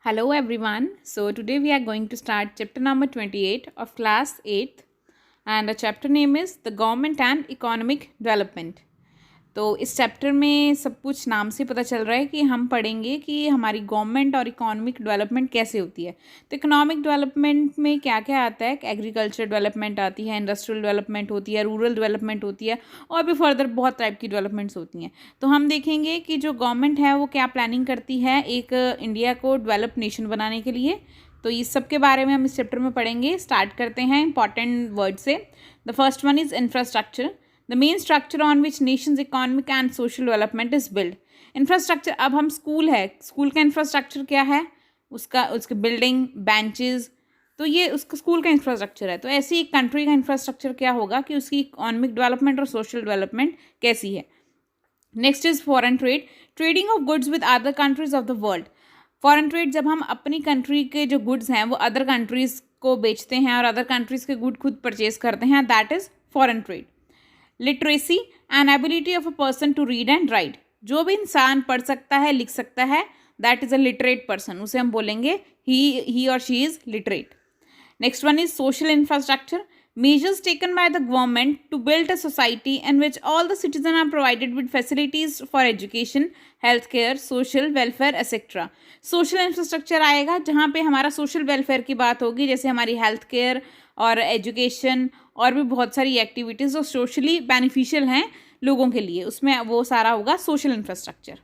Hello everyone. So today we are going to start chapter number 28 of class 8th and the chapter name is the government and economic development. तो इस chapter में सब कुछ नाम से पता चल रहा है कि हम पढ़ेंगे कि हमारी गवर्नमेंट और इकोनॉमिक डेवलपमेंट कैसे होती है। तो इकोनॉमिक डेवलपमेंट में क्या क्या आता है, एग्रीकल्चर डेवलपमेंट आती है, इंडस्ट्रियल डेवलपमेंट होती है, रूरल डेवलपमेंट होती है और भी फर्दर बहुत टाइप की डेवलपमेंट्स होती हैं। तो हम देखेंगे कि जो गवर्नमेंट है वो क्या प्लानिंग करती है एक इंडिया को डेवलप नेशन बनाने के लिए। तो इस सब के बारे में हम इस चैप्टर में पढ़ेंगे। स्टार्ट करते हैं इंपॉर्टेंट वर्ड से। The first one is infrastructure, the main structure on which nation's economic and social development is built. Infrastructure, अब हम स्कूल है, स्कूल का इंफ्रास्ट्रक्चर क्या है, उसके बिल्डिंग, बेंचेस, तो ये उसका स्कूल का इंफ्रास्ट्रक्चर है। तो ऐसे ही कंट्री का इंफ्रास्ट्रक्चर क्या होगा कि उसकी इकोनॉमिक डेवलपमेंट और सोशल डेवलपमेंट कैसी है। Next is foreign trade, trading of goods with other countries of the world. Foreign trade, जब हम अपनी कंट्री के जो गुड्स हैं वो अदर कंट्रीज़ को बेचते हैं और अदर कंट्रीज़ के गुड खुद परचेज करते हैं, that is foreign trade. Literacy and ability of a person to read and write, जो भी इंसान पढ़ सकता है, लिख सकता है, that is a literate person, उसे हम बोलेंगे ही और she is literate. Next one is social infrastructure, measures taken by the government to build a society in which all the citizens are provided with facilities for education, healthcare, social welfare, etc. Social infrastructure आएगा जहाँ पे हमारा social welfare की बात होगी, जैसे हमारी health care और एजुकेशन और भी बहुत सारी एक्टिविटीज़ जो सोशली बेनिफिशियल हैं लोगों के लिए, उसमें वो सारा होगा social infrastructure.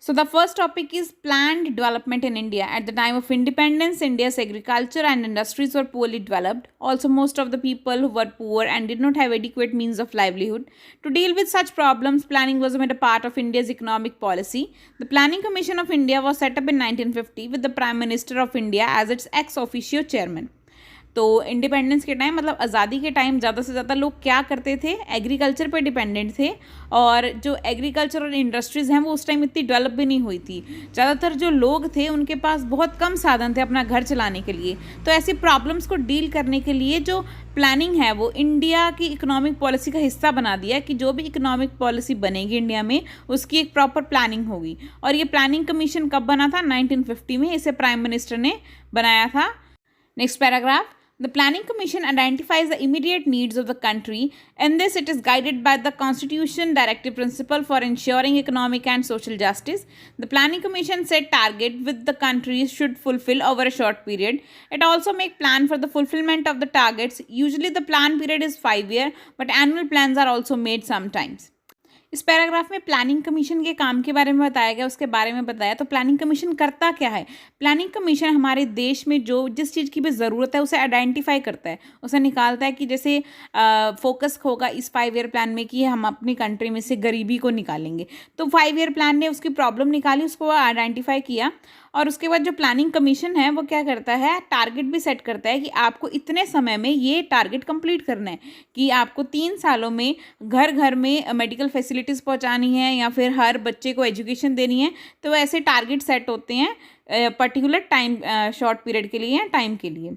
So the first topic is planned development in India. At the time of independence, India's agriculture and industries were poorly developed. Also, most of the people who were poor and did not have adequate means of livelihood. To deal with such problems, planning was made a part of India's economic policy. The Planning Commission of India was set up in 1950 with the Prime Minister of India as its ex officio chairman. तो independence के time, मतलब आज़ादी के time, ज़्यादा से ज़्यादा लोग क्या करते थे, एग्रीकल्चर पे डिपेंडेंट थे। और जो एग्रीकल्चर और इंडस्ट्रीज़ हैं वो उस टाइम इतनी डेवलप भी नहीं हुई थी। ज़्यादातर जो लोग थे उनके पास बहुत कम साधन थे अपना घर चलाने के लिए। तो ऐसी प्रॉब्लम्स को डील करने के लिए जो प्लानिंग है वो इंडिया की इकोनॉमिक पॉलिसी का हिस्सा बना दिया कि जो भी इकोनॉमिक पॉलिसी बनेगी इंडिया में उसकी एक प्रॉपर प्लानिंग होगी। और ये प्लानिंग कमीशन कब बना था? 1950 में इसे प्राइम मिनिस्टर ने बनाया था। Next paragraph, the Planning Commission identifies the immediate needs of the country. In this, it is guided by the Constitution Directive Principle for ensuring economic and social justice. The Planning Commission set target which the country should fulfill over a short period. It also make plan for the fulfillment of the targets. Usually, the plan period is 5 years, but annual plans are also made sometimes. इस paragraph में planning commission के काम के बारे में बताया गया, उसके बारे में बताया। तो प्लानिंग कमीशन करता क्या है? प्लानिंग कमीशन हमारे देश में जो जिस चीज़ की भी ज़रूरत है उसे आइडेंटिफाई करता है, उसे निकालता है कि जैसे फोकस होगा इस 5 ईयर प्लान में कि हम अपनी कंट्री में से गरीबी को निकालेंगे। तो 5 ईयर प्लान ने उसकी प्रॉब्लम निकाली, उसको आइडेंटिफाई किया और उसके बाद जो प्लानिंग कमीशन है वो क्या करता है, टारगेट भी सेट करता है कि आपको इतने समय में ये टारगेट कंप्लीट करना है, कि आपको 3 सालों में घर घर में मेडिकल फैसिलिटीज़ पहुंचानी है या फिर हर बच्चे को एजुकेशन देनी है। तो ऐसे टारगेट सेट होते हैं पर्टिकुलर टाइम, शॉर्ट पीरियड के लिए या टाइम के लिए।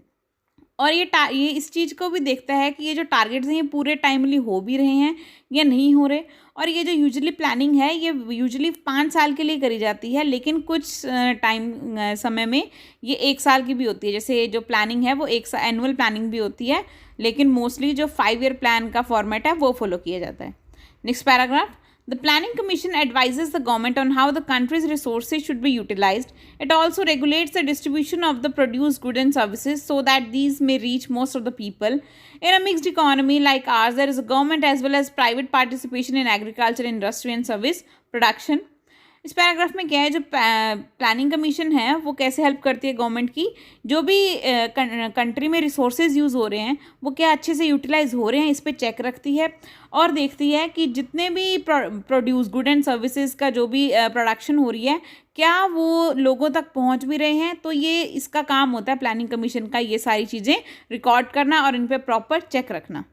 और ये इस चीज़ को भी देखता है कि ये जो टारगेट्स हैं ये पूरे टाइमली हो भी रहे हैं या नहीं हो रहे। और ये जो यूजुअली प्लानिंग है ये यूजुअली 5 साल के लिए करी जाती है, लेकिन कुछ टाइम समय में ये 1 साल की भी होती है। जैसे जो प्लानिंग है वो एनुअल प्लानिंग भी होती है, लेकिन मोस्टली जो 5 ईयर प्लान का फॉर्मेट है वो फॉलो किया जाता है। Next paragraph, the Planning Commission advises the government on how the country's resources should be utilized. It also regulates the distribution of the produced goods and services so that these may reach most of the people. In a mixed economy like ours, there is a government as well as private participation in agriculture, industry and service production. इस paragraph में क्या है, जो planning commission है वो कैसे help करती है गवर्नमेंट की, जो भी कंट्री में रिसोर्सेज यूज़ हो रहे हैं वो क्या अच्छे से यूटिलाइज हो रहे हैं, इस पे चेक रखती है और देखती है कि जितने भी प्रोड्यूस गुड एंड सर्विसेज का जो भी प्रोडक्शन हो रही है क्या वो लोगों तक पहुंच भी रहे हैं। तो ये इसका काम होता है प्लानिंग कमीशन का, ये सारी चीज़ें रिकॉर्ड करना और इन पर प्रॉपर चेक रखना।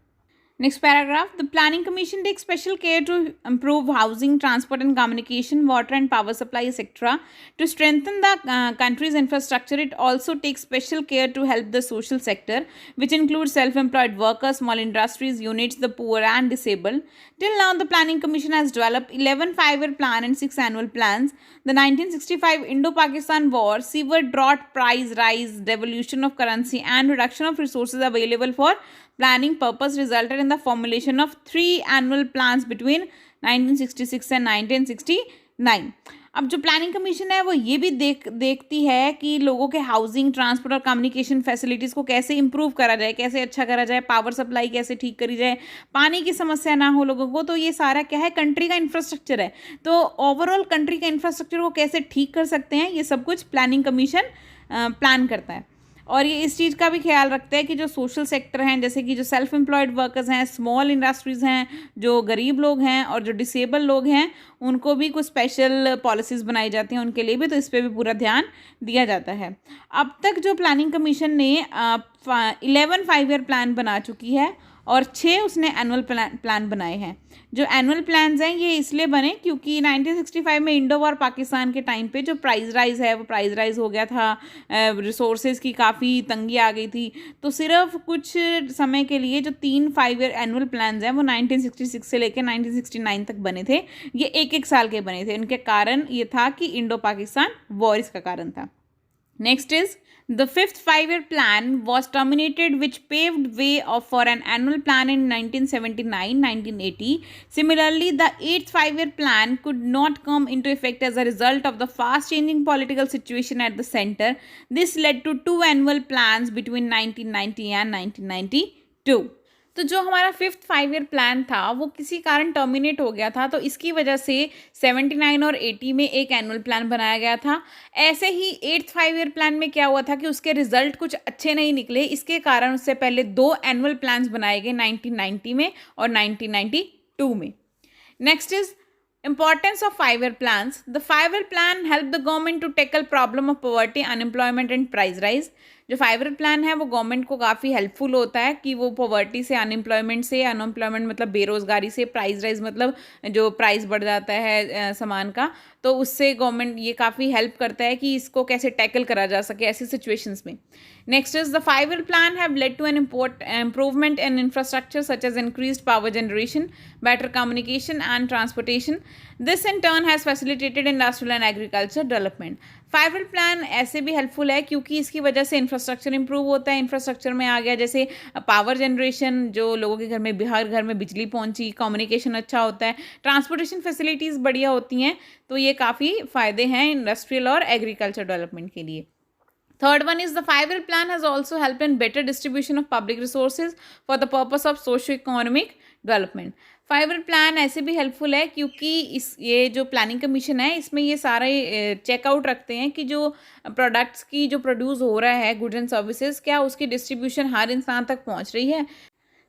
Next paragraph, the Planning Commission takes special care to improve housing, transport and communication, water and power supply, etc. To strengthen the country's infrastructure, it also takes special care to help the social sector, which includes self-employed workers, small industries, units, the poor and disabled. Till now, the Planning Commission has developed 11 5-year plan and 6 annual plans. The 1965 Indo-Pakistan War, severe drought, price rise, devaluation of currency and reduction of resources available for planning purpose resulted in the formulation of 3 annual plans between 1966 and 1969. अब जो planning commission है वो ये भी देखती है कि लोगों के हाउसिंग, ट्रांसपोर्ट और कम्युनिकेशन फैसिलिटीज़ को कैसे इंप्रूव करा जाए, कैसे अच्छा करा जाए, पावर सप्लाई कैसे ठीक करी जाए, पानी की समस्या ना हो लोगों को। तो ये सारा क्या है, कंट्री का इंफ्रास्ट्रक्चर है। तो ओवरऑल कंट्री का इंफ्रास्ट्रक्चर को कैसे ठीक कर सकते हैं, ये सब कुछ प्लानिंग कमीशन प्लान करता है। और ये इस चीज़ का भी ख्याल रखते हैं कि जो सोशल सेक्टर हैं, जैसे कि जो सेल्फ एम्प्लॉयड वर्कर्स हैं, स्मॉल इंडस्ट्रीज़ हैं, जो गरीब लोग हैं और जो डिसेबल लोग हैं, उनको भी कुछ स्पेशल पॉलिसीज़ बनाई जाती हैं उनके लिए भी, तो इस पर भी पूरा ध्यान दिया जाता है। अब तक जो प्लानिंग कमीशन ने 11 5-year प्लान बना चुकी है और 6 उसने एनुअल प्लान बनाए हैं। जो एनुअल प्लान्स हैं ये इसलिए बने क्योंकि 1965 में इंडो वॉर पाकिस्तान के टाइम पे जो प्राइस राइज है वो प्राइस राइज हो गया था, रिसोर्सेज की काफ़ी तंगी आ गई थी। तो सिर्फ कुछ समय के लिए जो 3 5-year एनुअल प्लान्स हैं वो 1966 से लेकर 1969 तक बने थे। ये एक साल के बने थे। उनके कारण ये था कि इंडो पाकिस्तान वॉर इसका कारण था। Next is the 5th 5-year plan was terminated, which paved way for an annual plan in 1979-1980. Similarly, the 8th 5-year plan could not come into effect as a result of the fast changing political situation at the center. This led to 2 annual plans between 1990 and 1992. तो जो हमारा 5th 5-year plan था वो किसी कारण terminate हो गया था, तो इसकी वजह से 79 और 80 में एक एनुअल प्लान बनाया गया था। ऐसे ही 8th 5-year प्लान में क्या हुआ था कि उसके रिजल्ट कुछ अच्छे नहीं निकले, इसके कारण उससे पहले 2 एनुअल प्लान्स बनाए गए 1990 में और 1992 में। Next is Importance of 5-year plans. The 5-year plan helped the government to tackle problem of poverty, unemployment and price rise. जो 5-year प्लान है वो गवर्नमेंट को काफ़ी हेल्पफुल होता है कि वो पॉवर्टी से, अनएम्प्लॉयमेंट मतलब बेरोज़गारी से, प्राइस राइज मतलब जो प्राइस बढ़ जाता है सामान का, तो उससे गवर्नमेंट ये काफ़ी हेल्प करता है कि इसको कैसे टैकल करा जा सके ऐसी सिचुएशंस में। Next is the 5-year plan have led to an improvement in infrastructure such as increased power generation, better communication and transportation. This in turn has facilitated industrial and agriculture development. 5-year plan ऐसे भी helpful है क्योंकि इसकी वजह से infrastructure improve होता है। Infrastructure में आ गया जैसे पावर जनरेशन, जो लोगों के घर में, हर घर में बिजली पहुंची, कम्युनिकेशन अच्छा होता है, ट्रांसपोर्टेशन फैसिलिटीज़ बढ़िया होती हैं, तो ये काफ़ी फ़ायदे हैं इंडस्ट्रियल और एग्रीकल्चर डेवलपमेंट के लिए। Third one is the 5-year plan has also helped in better distribution of public resources for the purpose of socio-economic development. 5-year plan ऐसे भी हेल्पफुल है क्योंकि ये जो प्लानिंग कमीशन है इसमें ये सारे चेकआउट रखते हैं कि जो प्रोडक्ट्स की जो प्रोड्यूस हो रहा है, गुड्स एंड सर्विसेज, क्या उसकी डिस्ट्रीब्यूशन हर इंसान तक पहुंच रही है।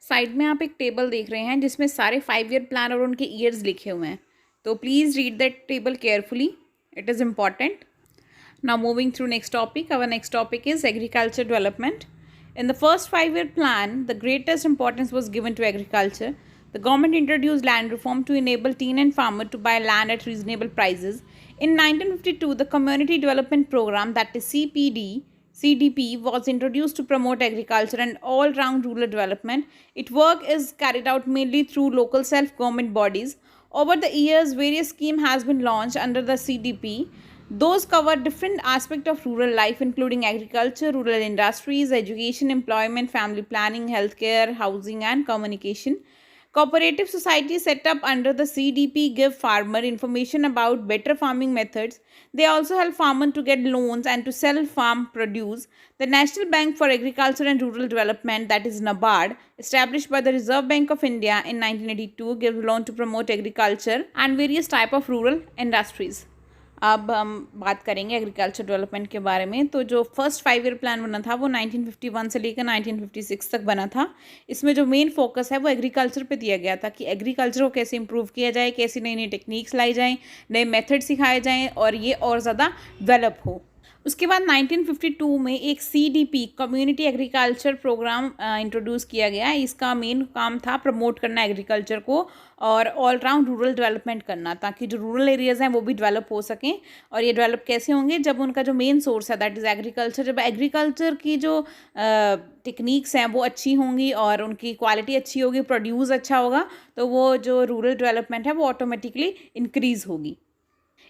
साइड में आप एक टेबल देख रहे हैं जिसमें सारे 5-year प्लान और उनके ईयर्स लिखे हुए हैं, तो please read that table carefully, it is important. Now moving through next topic, our next topic is agriculture development. In the first 5-year plan, the greatest importance was given to agriculture. The government introduced land reform to enable tenant farmers to buy land at reasonable prices. In 1952, the Community Development Program, that is CDP, was introduced to promote agriculture and all-round rural development. Its work is carried out mainly through local self-government bodies. Over the years, various schemes has been launched under the CDP. Those cover different aspects of rural life, including agriculture, rural industries, education, employment, family planning, healthcare, housing, and communication. Cooperative societies set up under the CDP give farmer information about better farming methods. They also help farmers to get loans and to sell farm produce. The National Bank for Agriculture and Rural Development, that is NABARD, established by the Reserve Bank of India in 1982, gives loan to promote agriculture and various type of rural industries. अब हम बात करेंगे agriculture development के बारे में। तो जो first 5-year plan बना था वो 1951 से लेकर 1956 तक बना था। इसमें जो मेन फोकस है वो एग्रीकल्चर पे दिया गया था कि एग्रीकल्चर को कैसे इंप्रूव किया जाए, कैसी नई नई टेक्निक्स लाई जाएँ, नए मेथड सिखाए जाएँ और ये और ज़्यादा डेवलप हो। उसके बाद 1952 में एक CDP community agriculture programme introduce किया गया। इसका मेन काम था प्रमोट करना एग्रीकल्चर को और ऑल राउंड रूरल डेवलपमेंट करना, ताकि जो रूरल एरियाज़ हैं वो भी डेवलप हो सकें। और ये डेवलप कैसे होंगे, जब उनका जो मेन सोर्स है दैट इज़ एग्रीकल्चर, जब एग्रीकल्चर की जो टेक्निक्स हैं वो अच्छी होंगी और उनकी क्वालिटी अच्छी होगी, प्रोड्यूस अच्छा होगा, तो वो जो रूरल डेवलपमेंट है वो ऑटोमेटिकली इंक्रीज़ होगी।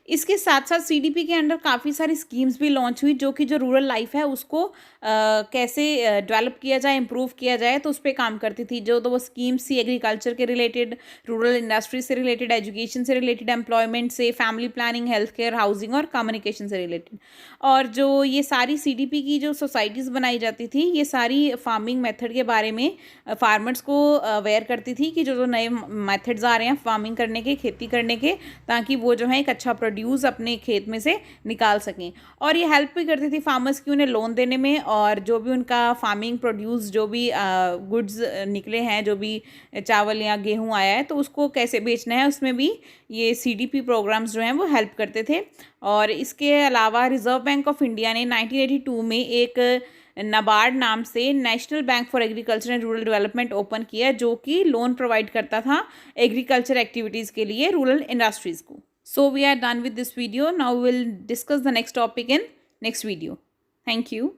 इसके साथ साथ CDP के अंडर काफ़ी सारी स्कीम्स भी लॉन्च हुई, जो कि जो रूरल लाइफ है उसको कैसे डेवलप किया जाए, इम्प्रूव किया जाए, तो उस पर काम करती थी। जो तो वो स्कीम्स थी एग्रीकल्चर के रिलेटेड, रूरल इंडस्ट्री से रिलेटेड, एजुकेशन से रिलेटेड, एम्प्लॉयमेंट से, family planning, health care, housing और कम्युनिकेशन से रिलेटेड। और जो ये सारी CDP की जो सोसाइटीज़ बनाई जाती थी, ये सारी फार्मिंग मेथड के बारे में फार्मर्स को अवेयर करती थी कि जो जो नए मेथड्स आ रहे हैं फार्मिंग करने के, खेती करने के, ताकि वो जो है एक अच्छा प्रोड्यूस अपने खेत में से निकाल सकें। और ये हेल्प भी करती थी फार्मर्स की उन्हें लोन देने में, और जो भी उनका फार्मिंग प्रोड्यूस जो भी गुड्स निकले हैं, जो भी चावल या गेहूं आया है, तो उसको कैसे बेचना है, उसमें भी ये CDP प्रोग्राम्स जो हैं वो हेल्प करते थे। और इसके अलावा रिजर्व बैंक ऑफ इंडिया ने 1982 में एक नाबार्ड नाम से national bank for agriculture and rural development open किया, जो कि लोन प्रोवाइड करता था एग्रीकल्चर एक्टिविटीज़ के लिए रूरल इंडस्ट्रीज़ को। So we are done with this video. Now we'll discuss the next topic in next video. Thank you.